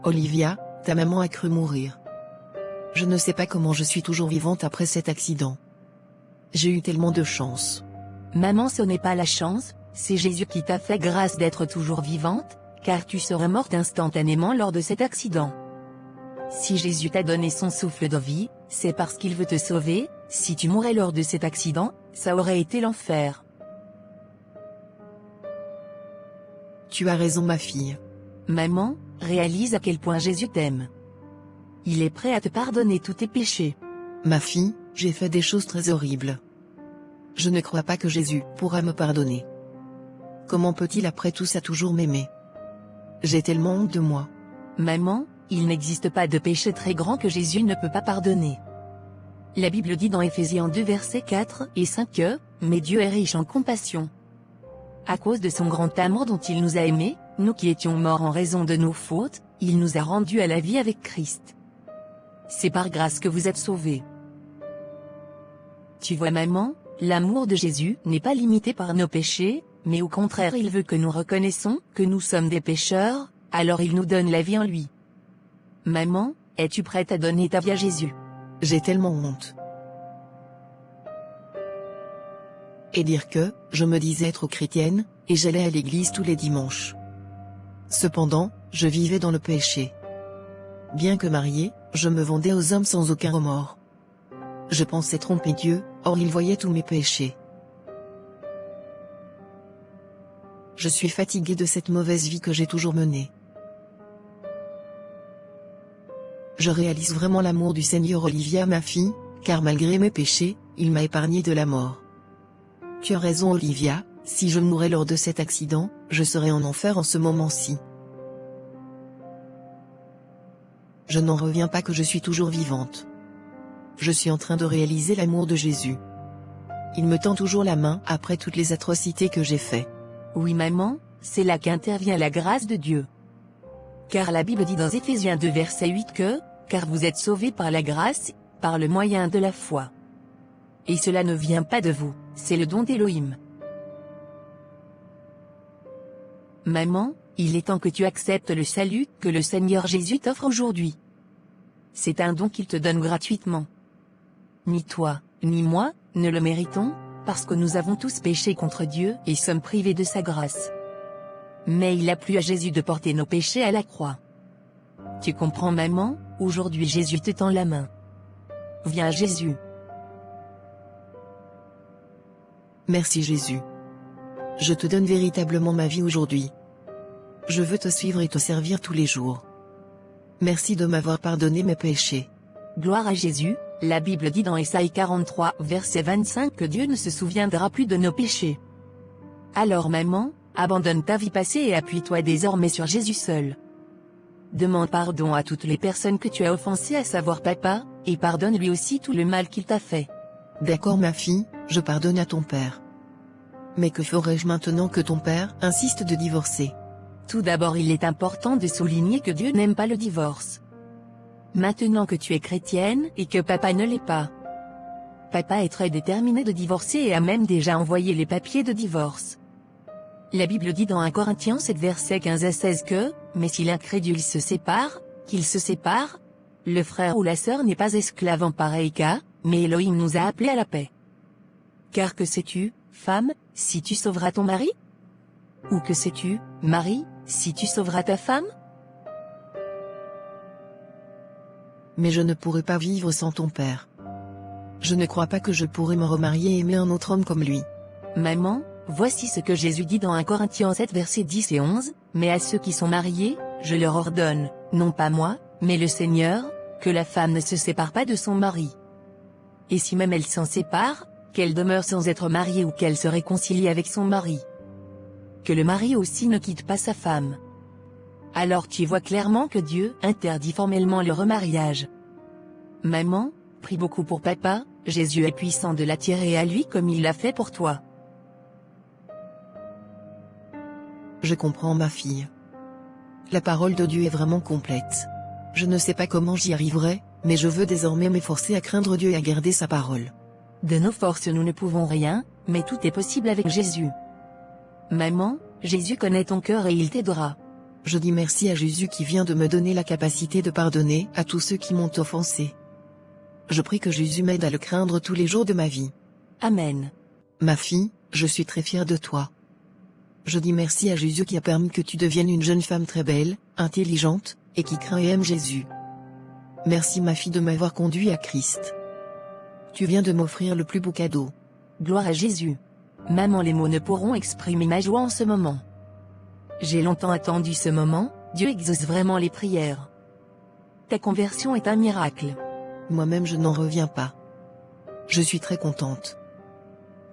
Olivia, ta maman a cru mourir. Je ne sais pas comment je suis toujours vivante après cet accident. J'ai eu tellement de chance. Maman, ce n'est pas la chance, c'est Jésus qui t'a fait grâce d'être toujours vivante, car tu serais morte instantanément lors de cet accident. Si Jésus t'a donné son souffle de vie, c'est parce qu'il veut te sauver. Si tu mourais lors de cet accident, ça aurait été l'enfer. Tu as raison ma fille. Maman, réalise à quel point Jésus t'aime. Il est prêt à te pardonner tous tes péchés. Ma fille, j'ai fait des choses très horribles. Je ne crois pas que Jésus pourra me pardonner. Comment peut-il après tout ça toujours m'aimer? J'ai tellement honte de moi. Maman, il n'existe pas de péché très grand que Jésus ne peut pas pardonner. La Bible dit dans Éphésiens 2 versets 4 et 5 que « Mais Dieu est riche en compassion. À cause de son grand amour dont il nous a aimés, nous qui étions morts en raison de nos fautes, il nous a rendus à la vie avec Christ. C'est par grâce que vous êtes sauvés. » Tu vois maman, l'amour de Jésus n'est pas limité par nos péchés, mais au contraire il veut que nous reconnaissons que nous sommes des pécheurs, alors il nous donne la vie en lui. Maman, es-tu prête à donner ta vie à Jésus? J'ai tellement honte. Et dire que, je me disais être chrétienne, et j'allais à l'église tous les dimanches. Cependant, je vivais dans le péché. Bien que mariée, je me vendais aux hommes sans aucun remords. Je pensais tromper Dieu, or il voyait tous mes péchés. Je suis fatiguée de cette mauvaise vie que j'ai toujours menée. Je réalise vraiment l'amour du Seigneur Olivia ma fille, car malgré mes péchés, il m'a épargné de la mort. Tu as raison Olivia, si je mourais lors de cet accident, je serais en enfer en ce moment-ci. Je n'en reviens pas que je suis toujours vivante. Je suis en train de réaliser l'amour de Jésus. Il me tend toujours la main après toutes les atrocités que j'ai faites. Oui maman, c'est là qu'intervient la grâce de Dieu. Car la Bible dit dans Éphésiens 2 verset 8 que « Car vous êtes sauvés par la grâce, par le moyen de la foi. Et cela ne vient pas de vous, c'est le don d'Élohim. » Maman, il est temps que tu acceptes le salut que le Seigneur Jésus t'offre aujourd'hui. C'est un don qu'il te donne gratuitement. Ni toi, ni moi, ne le méritons, parce que nous avons tous péché contre Dieu et sommes privés de sa grâce. Mais il a plu à Jésus de porter nos péchés à la croix. Tu comprends maman, aujourd'hui Jésus te tend la main. Viens Jésus. Merci Jésus. Je te donne véritablement ma vie aujourd'hui. Je veux te suivre et te servir tous les jours. Merci de m'avoir pardonné mes péchés. Gloire à Jésus, la Bible dit dans Ésaïe 43 verset 25 que Dieu ne se souviendra plus de nos péchés. Alors maman, abandonne ta vie passée et appuie-toi désormais sur Jésus seul. Demande pardon à toutes les personnes que tu as offensées à savoir papa, et pardonne-lui aussi tout le mal qu'il t'a fait. D'accord ma fille, je pardonne à ton père. Mais que ferais-je maintenant que ton père insiste de divorcer? Tout d'abord il est important de souligner que Dieu n'aime pas le divorce. Maintenant que tu es chrétienne et que papa ne l'est pas. Papa est très déterminé de divorcer et a même déjà envoyé les papiers de divorce. La Bible dit dans 1 Corinthiens 7 versets 15 à 16 que, mais si l'incrédule se sépare, qu'il se sépare, le frère ou la sœur n'est pas esclave en pareil cas, mais Elohim nous a appelés à la paix. Car que sais-tu, femme, si tu sauveras ton mari? Ou que sais-tu, mari, si tu sauveras ta femme? Mais je ne pourrai pas vivre sans ton père. Je ne crois pas que je pourrai me remarier et aimer un autre homme comme lui. Maman, voici ce que Jésus dit dans 1 Corinthiens 7 versets 10 et 11, mais à ceux qui sont mariés, je leur ordonne, non pas moi, mais le Seigneur, que la femme ne se sépare pas de son mari. Et si même elle s'en sépare, qu'elle demeure sans être mariée ou qu'elle se réconcilie avec son mari. Que le mari aussi ne quitte pas sa femme. Alors tu vois clairement que Dieu interdit formellement le remariage. Maman, prie beaucoup pour papa, Jésus est puissant de l'attirer à lui comme il l'a fait pour toi. Je comprends ma fille. La parole de Dieu est vraiment complète. Je ne sais pas comment j'y arriverai, mais je veux désormais m'efforcer à craindre Dieu et à garder sa parole. De nos forces nous ne pouvons rien, mais tout est possible avec Jésus. Maman, Jésus connaît ton cœur et il t'aidera. Je dis merci à Jésus qui vient de me donner la capacité de pardonner à tous ceux qui m'ont offensé. Je prie que Jésus m'aide à le craindre tous les jours de ma vie. Amen. Ma fille, je suis très fière de toi. Je dis merci à Jésus qui a permis que tu deviennes une jeune femme très belle, intelligente, et qui craint et aime Jésus. Merci ma fille de m'avoir conduit à Christ. Tu viens de m'offrir le plus beau cadeau. Gloire à Jésus. Maman, les mots ne pourront exprimer ma joie en ce moment. J'ai longtemps attendu ce moment, Dieu exauce vraiment les prières. Ta conversion est un miracle. Moi-même je n'en reviens pas. Je suis très contente.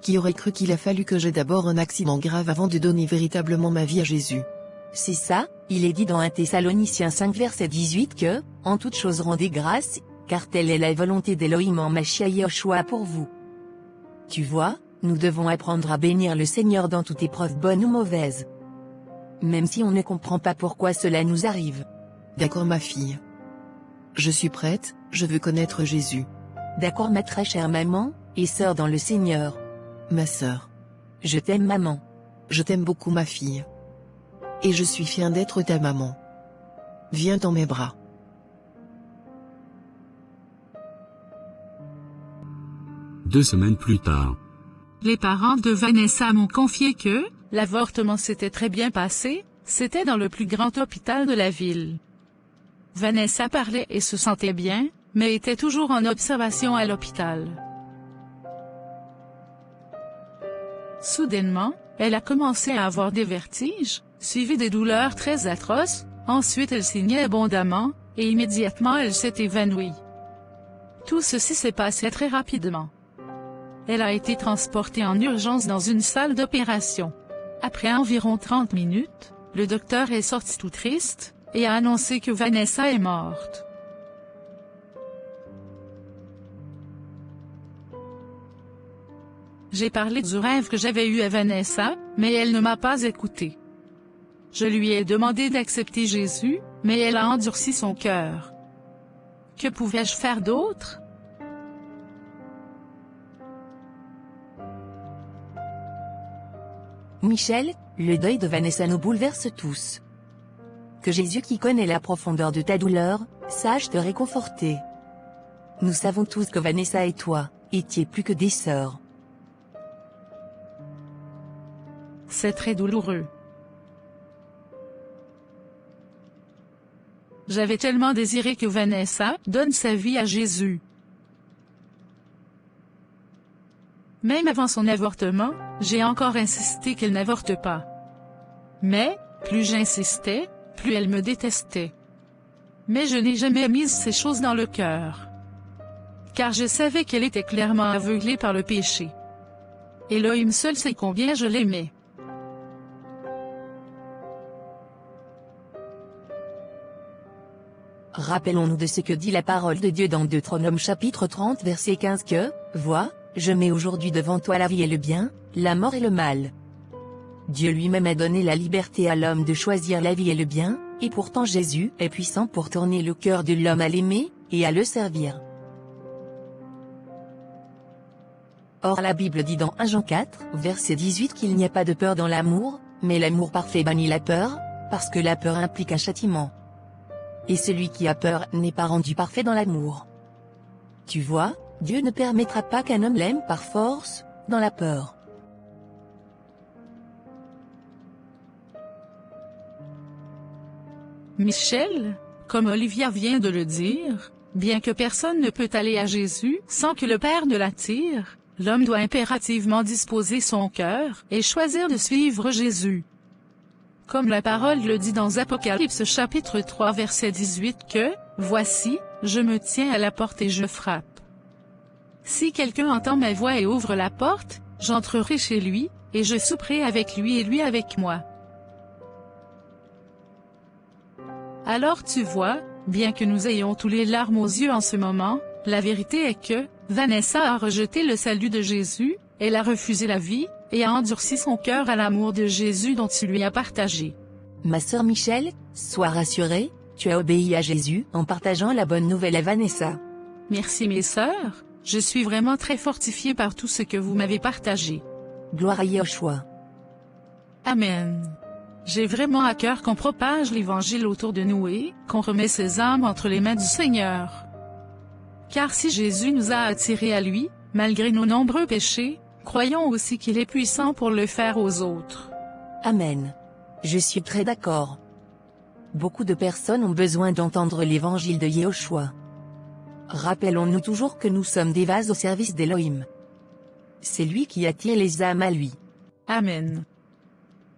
Qui aurait cru qu'il a fallu que j'aie d'abord un accident grave avant de donner véritablement ma vie à Jésus? C'est ça, il est dit dans 1 Thessaloniciens 5 verset 18 que, en toute chose rendez grâce, car telle est la volonté d'Élohim en Mashiach Yahushua pour vous. Tu vois, nous devons apprendre à bénir le Seigneur dans toute épreuve bonne ou mauvaise. Même si on ne comprend pas pourquoi cela nous arrive. D'accord ma fille. Je suis prête, je veux connaître Jésus. D'accord ma très chère maman, et sœur dans le Seigneur. Ma sœur. Je t'aime maman. Je t'aime beaucoup ma fille. Et je suis fière d'être ta maman. Viens dans mes bras. Deux semaines plus tard. Les parents de Vanessa m'ont confié que l'avortement s'était très bien passé, c'était dans le plus grand hôpital de la ville. Vanessa parlait et se sentait bien, mais était toujours en observation à l'hôpital. Soudainement, elle a commencé à avoir des vertiges, suivi des douleurs très atroces, ensuite elle saignait abondamment, et immédiatement elle s'est évanouie. Tout ceci s'est passé très rapidement. Elle a été transportée en urgence dans une salle d'opération. Après environ 30 minutes, le docteur est sorti tout triste, et a annoncé que Vanessa est morte. J'ai parlé du rêve que j'avais eu à Vanessa, mais elle ne m'a pas écouté. Je lui ai demandé d'accepter Jésus, mais elle a endurci son cœur. Que pouvais-je faire d'autre? Michel, le deuil de Vanessa nous bouleverse tous. Que Jésus qui connaît la profondeur de ta douleur, sache te réconforter. Nous savons tous que Vanessa et toi, étiez plus que des sœurs. C'est très douloureux. J'avais tellement désiré que Vanessa donne sa vie à Jésus. Même avant son avortement, j'ai encore insisté qu'elle n'avorte pas. Mais, plus j'insistais, plus elle me détestait. Mais je n'ai jamais mis ces choses dans le cœur. Car je savais qu'elle était clairement aveuglée par le péché. Elohim seul sait combien je l'aimais. Rappelons-nous de ce que dit la parole de Dieu dans Deutéronome chapitre 30 verset 15 que, vois, je mets aujourd'hui devant toi la vie et le bien, la mort et le mal. Dieu lui-même a donné la liberté à l'homme de choisir la vie et le bien, et pourtant Jésus est puissant pour tourner le cœur de l'homme à l'aimer, et à le servir. Or la Bible dit dans 1 Jean 4, verset 18 qu'il n'y a pas de peur dans l'amour, mais l'amour parfait bannit la peur, parce que la peur implique un châtiment. Et celui qui a peur n'est pas rendu parfait dans l'amour. Tu vois, Dieu ne permettra pas qu'un homme l'aime par force, dans la peur. Michel, comme Olivia vient de le dire, bien que personne ne peut aller à Jésus sans que le Père ne l'attire, l'homme doit impérativement disposer son cœur et choisir de suivre Jésus. Comme la parole le dit dans Apocalypse chapitre 3 verset 18 que, « Voici, je me tiens à la porte et je frappe. Si quelqu'un entend ma voix et ouvre la porte, j'entrerai chez lui, et je souperai avec lui et lui avec moi. » Alors tu vois, bien que nous ayons tous les larmes aux yeux en ce moment, la vérité est que, Vanessa a rejeté le salut de Jésus, elle a refusé la vie, et a endurci son cœur à l'amour de Jésus dont tu lui as partagé. Ma sœur Michel, sois rassurée, tu as obéi à Jésus en partageant la bonne nouvelle à Vanessa. Merci mes sœurs, je suis vraiment très fortifiée par tout ce que vous m'avez partagé. Gloire à Yahushua. Amen. J'ai vraiment à cœur qu'on propage l'Évangile autour de nous et qu'on remet ces âmes entre les mains du Seigneur. Car si Jésus nous a attirés à lui, malgré nos nombreux péchés, croyons aussi qu'il est puissant pour le faire aux autres. Amen. Je suis très d'accord. Beaucoup de personnes ont besoin d'entendre l'évangile de Yahushua. Rappelons-nous toujours que nous sommes des vases au service d'Élohim. C'est lui qui attire les âmes à lui. Amen.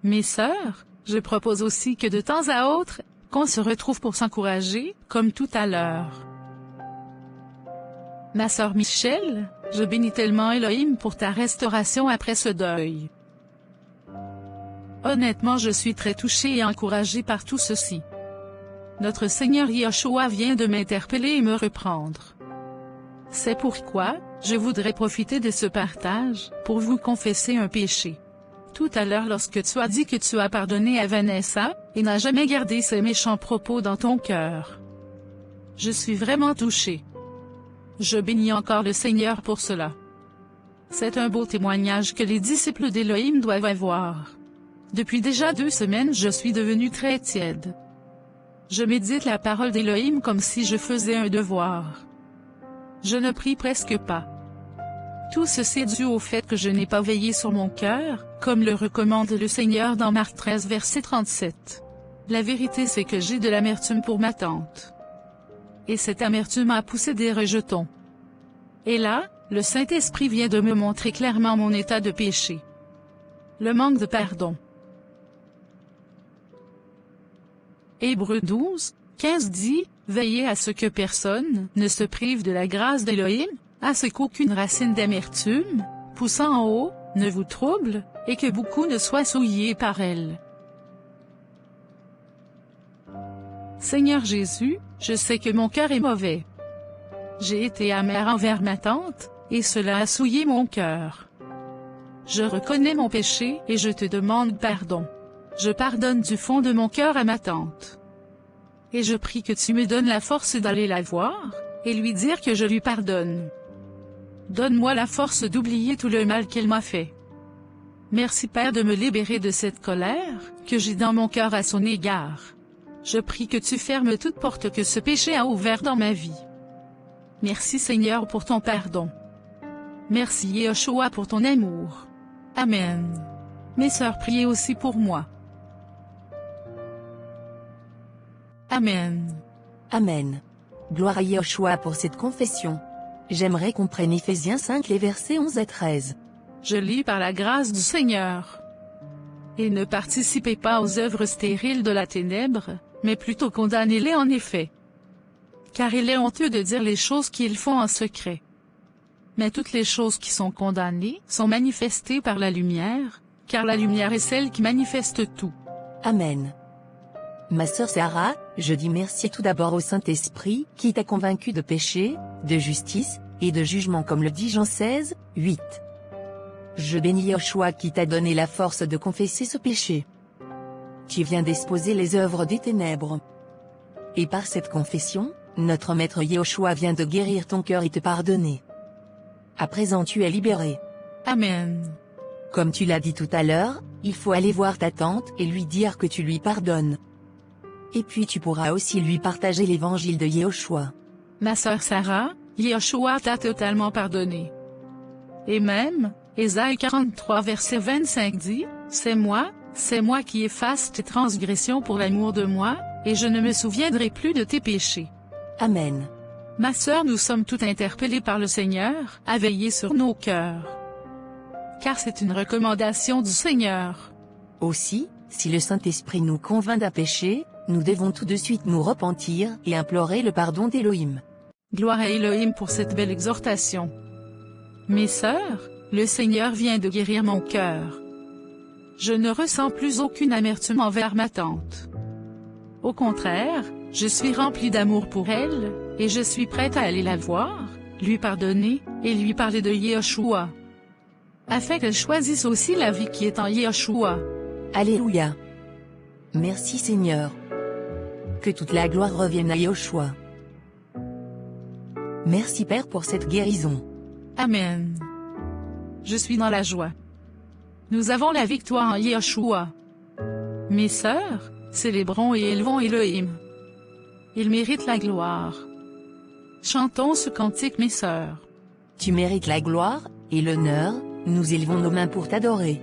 Mes sœurs, je propose aussi que de temps à autre, qu'on se retrouve pour s'encourager, comme tout à l'heure. Ma sœur Michel, je bénis tellement Élohim pour ta restauration après ce deuil. Honnêtement, je suis très touchée et encouragée par tout ceci. Notre Seigneur Yahushua vient de m'interpeller et me reprendre. C'est pourquoi, je voudrais profiter de ce partage, pour vous confesser un péché. Tout à l'heure lorsque tu as dit que tu as pardonné à Vanessa, et n'as jamais gardé ces méchants propos dans ton cœur. Je suis vraiment touchée. Je bénis encore le Seigneur pour cela. C'est un beau témoignage que les disciples d'Élohim doivent avoir. Depuis déjà 2 semaines je suis devenue très tiède. Je médite la parole d'Élohim comme si je faisais un devoir. Je ne prie presque pas. Tout ceci est dû au fait que je n'ai pas veillé sur mon cœur, comme le recommande le Seigneur dans Marc 13 verset 37. La vérité c'est que j'ai de l'amertume pour ma tante. Et cette amertume a poussé des rejetons. Et là, le Saint-Esprit vient de me montrer clairement mon état de péché. Le manque de pardon. Hébreux 12, 15 dit, « Veillez à ce que personne ne se prive de la grâce d'Élohim, à ce qu'aucune racine d'amertume, poussant en haut, ne vous trouble, et que beaucoup ne soient souillés par elle. » Seigneur Jésus, je sais que mon cœur est mauvais. J'ai été amère envers ma tante, et cela a souillé mon cœur. Je reconnais mon péché et je te demande pardon. Je pardonne du fond de mon cœur à ma tante. Et je prie que tu me donnes la force d'aller la voir, et lui dire que je lui pardonne. Donne-moi la force d'oublier tout le mal qu'elle m'a fait. Merci Père de me libérer de cette colère, que j'ai dans mon cœur à son égard. Je prie que tu fermes toute porte que ce péché a ouvert dans ma vie. Merci Seigneur pour ton pardon. Merci Yahushua pour ton amour. Amen. Mes sœurs, priez aussi pour moi. Amen. Amen. Gloire à Yahushua pour cette confession. J'aimerais qu'on prenne Éphésiens 5 les versets 11 à 13. Je lis par la grâce du Seigneur. Et ne participez pas aux œuvres stériles de la ténèbre, mais plutôt condamnez-les en effet. Car il est honteux de dire les choses qu'ils font en secret. Mais toutes les choses qui sont condamnées sont manifestées par la lumière, car la lumière est celle qui manifeste tout. Amen. Ma sœur Sarah, je dis merci tout d'abord au Saint-Esprit, qui t'a convaincu de péché, de justice, et de jugement comme le dit Jean 16, 8. Je bénis Yahushua qui t'a donné la force de confesser ce péché. Tu viens d'exposer les œuvres des ténèbres. Et par cette confession, notre Maître Yahushua vient de guérir ton cœur et te pardonner. À présent tu es libéré. Amen. Comme tu l'as dit tout à l'heure, il faut aller voir ta tante et lui dire que tu lui pardonnes. Et puis tu pourras aussi lui partager l'évangile de Yahushua. Ma sœur Sarah, Yahushua t'a totalement pardonné. Et même, Ésaïe 43 verset 25 dit, « C'est moi qui efface tes transgressions pour l'amour de moi, et je ne me souviendrai plus de tes péchés. » Amen. Ma sœur, nous sommes toutes interpellées par le Seigneur, à veiller sur nos cœurs. Car c'est une recommandation du Seigneur. Aussi, si le Saint-Esprit nous convainc d'un péché, nous devons tout de suite nous repentir et implorer le pardon d'Élohim. Gloire à Élohim pour cette belle exhortation. Mes sœurs, le Seigneur vient de guérir mon cœur. Je ne ressens plus aucune amertume envers ma tante. Au contraire, je suis remplie d'amour pour elle, et je suis prête à aller la voir, lui pardonner, et lui parler de Yahushua. Afin qu'elle choisisse aussi la vie qui est en Yahushua. Alléluia. Merci Seigneur. Que toute la gloire revienne à Yahushua. Merci Père pour cette guérison. Amen. Je suis dans la joie. Nous avons la victoire en Yahushua. Mes sœurs, célébrons et élevons Elohim. Il mérite la gloire. Chantons ce cantique, mes sœurs. Tu mérites la gloire et l'honneur, nous élevons nos mains pour t'adorer.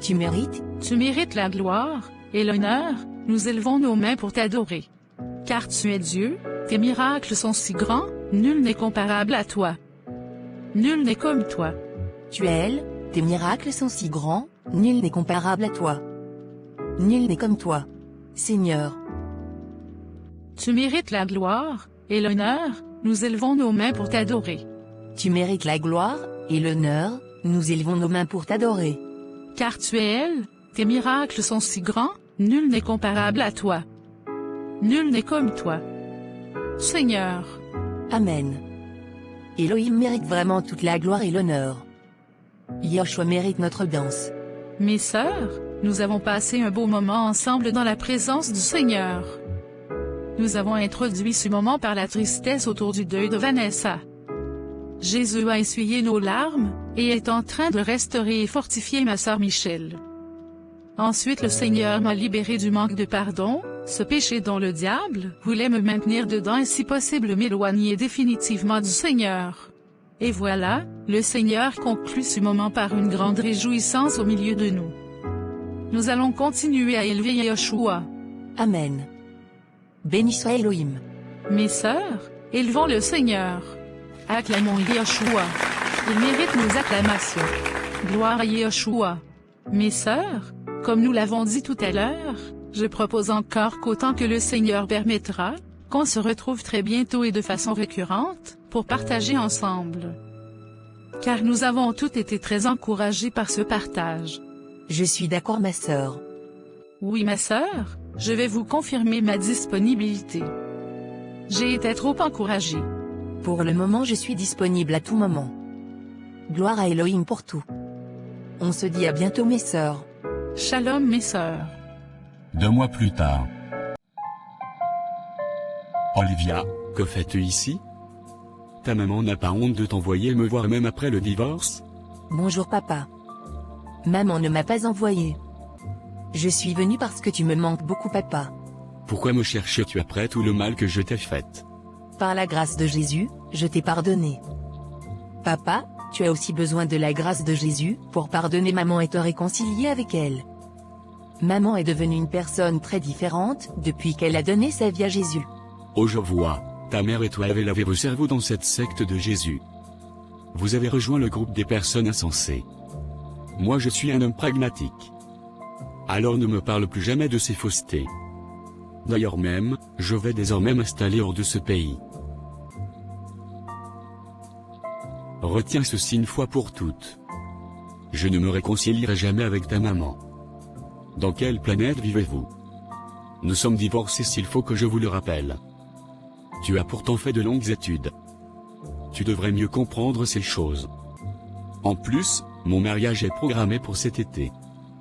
Tu mérites la gloire et l'honneur, nous élevons nos mains pour t'adorer. Car tu es Dieu, tes miracles sont si grands, nul n'est comparable à toi. Nul n'est comme toi. Tu es elle, tes miracles sont si grands, nul n'est comparable à toi. Nul n'est comme toi, Seigneur. Tu mérites la gloire et l'honneur, nous élevons nos mains pour t'adorer. Tu mérites la gloire et l'honneur, nous élevons nos mains pour t'adorer. Car tu es elle, tes miracles sont si grands, nul n'est comparable à toi. Nul n'est comme toi. Seigneur. Amen. Elohim mérite vraiment toute la gloire et l'honneur. Yahushua mérite notre danse. Mes sœurs, nous avons passé un beau moment ensemble dans la présence du Seigneur. Nous avons introduit ce moment par la tristesse autour du deuil de Vanessa. Jésus a essuyé nos larmes, et est en train de restaurer et fortifier ma sœur Michel. Ensuite le Seigneur m'a libéré du manque de pardon, ce péché dont le diable voulait me maintenir dedans et si possible m'éloigner définitivement du Seigneur. Et voilà, le Seigneur conclut ce moment par une grande réjouissance au milieu de nous. Nous allons continuer à élever Yahushua. Amen. Béni soit Elohim. Mes sœurs, élevons le Seigneur. Acclamons Yahushua. Il mérite nos acclamations. Gloire à Yahushua. Mes sœurs, comme nous l'avons dit tout à l'heure, je propose encore qu'autant que le Seigneur permettra, qu'on se retrouve très bientôt et de façon récurrente, pour partager ensemble. Car nous avons toutes été très encouragés par ce partage. Je suis d'accord ma sœur. Oui ma sœur, je vais vous confirmer ma disponibilité. J'ai été trop encouragée. Pour le moment je suis disponible à tout moment. Gloire à Elohim pour tout. On se dit à bientôt mes sœurs. Shalom mes sœurs. 2 mois plus tard. Olivia, que fais-tu ici? Ta maman n'a pas honte de t'envoyer me voir même après le divorce? Bonjour papa. Maman ne m'a pas envoyé. Je suis venue parce que tu me manques beaucoup papa. Pourquoi me cherches-tu après tout le mal que je t'ai fait? Par la grâce de Jésus, je t'ai pardonné. Papa, tu as aussi besoin de la grâce de Jésus pour pardonner maman et te réconcilier avec elle. Maman est devenue une personne très différente depuis qu'elle a donné sa vie à Jésus. Oh je vois, ta mère et toi avez lavé vos cerveaux dans cette secte de Jésus. Vous avez rejoint le groupe des personnes insensées. Moi je suis un homme pragmatique. Alors ne me parle plus jamais de ces faussetés. D'ailleurs même, je vais désormais m'installer hors de ce pays. Retiens ceci une fois pour toutes. Je ne me réconcilierai jamais avec ta maman. Dans quelle planète vivez-vous? Nous sommes divorcés s'il faut que je vous le rappelle. Tu as pourtant fait de longues études. Tu devrais mieux comprendre ces choses. En plus, mon mariage est programmé pour cet été.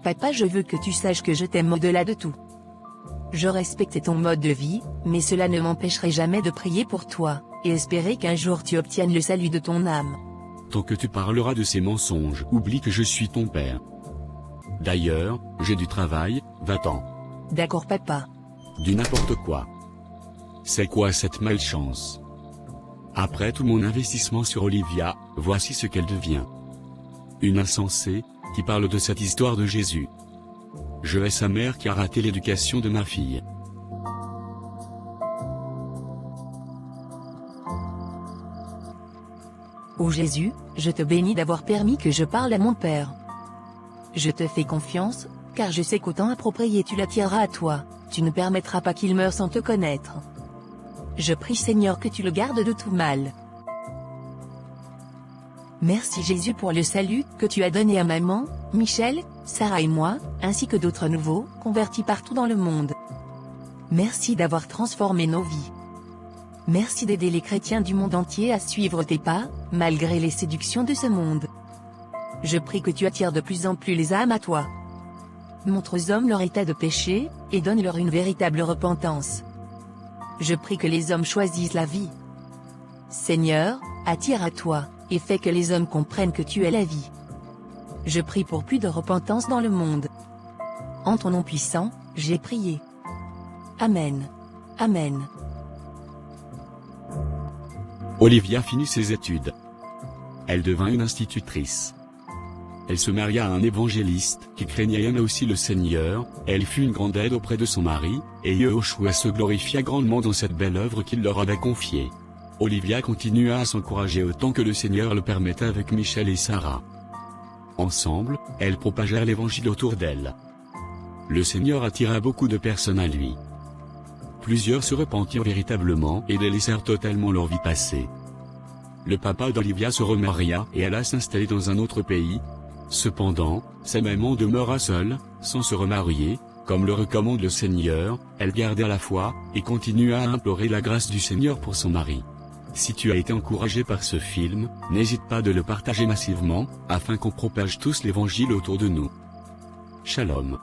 Papa, je veux que tu saches que je t'aime au-delà de tout. Je respecte ton mode de vie, mais cela ne m'empêcherait jamais de prier pour toi, et espérer qu'un jour tu obtiennes le salut de ton âme. Tant que tu parleras de ces mensonges, oublie que je suis ton père. D'ailleurs, j'ai du travail, va-t'en. D'accord papa. Du n'importe quoi. C'est quoi cette malchance? Après tout mon investissement sur Olivia, voici ce qu'elle devient. Une insensée, qui parle de cette histoire de Jésus. Je hais sa mère qui a raté l'éducation de ma fille. Ô Jésus, je te bénis d'avoir permis que je parle à mon Père. Je te fais confiance, car je sais qu'au temps approprié tu l'attireras à toi, tu ne permettras pas qu'il meure sans te connaître. Je prie Seigneur que tu le gardes de tout mal. Merci Jésus pour le salut que tu as donné à maman, Michel, Sarah et moi, ainsi que d'autres nouveaux, convertis partout dans le monde. Merci d'avoir transformé nos vies. Merci d'aider les chrétiens du monde entier à suivre tes pas, malgré les séductions de ce monde. Je prie que tu attires de plus en plus les âmes à toi. Montre aux hommes leur état de péché, et donne-leur une véritable repentance. Je prie que les hommes choisissent la vie. Seigneur, attire à toi, et fais que les hommes comprennent que tu es la vie. Je prie pour plus de repentance dans le monde. En ton nom puissant, j'ai prié. Amen. Amen. Olivia finit ses études. Elle devint une institutrice. Elle se maria à un évangéliste qui craignait aussi le Seigneur. Elle fut une grande aide auprès de son mari, et Yehoshua se glorifia grandement dans cette belle œuvre qu'il leur avait confiée. Olivia continua à s'encourager autant que le Seigneur le permettait avec Michel et Sarah. Ensemble, elles propagèrent l'évangile autour d'elle. Le Seigneur attira beaucoup de personnes à lui. Plusieurs se repentirent véritablement et délaissèrent totalement leur vie passée. Le papa d'Olivia se remaria et alla s'installer dans un autre pays. Cependant, sa maman demeura seule, sans se remarier, comme le recommande le Seigneur. Elle garda la foi, et continua à implorer la grâce du Seigneur pour son mari. Si tu as été encouragé par ce film, n'hésite pas de le partager massivement, afin qu'on propage tous l'évangile autour de nous. Shalom.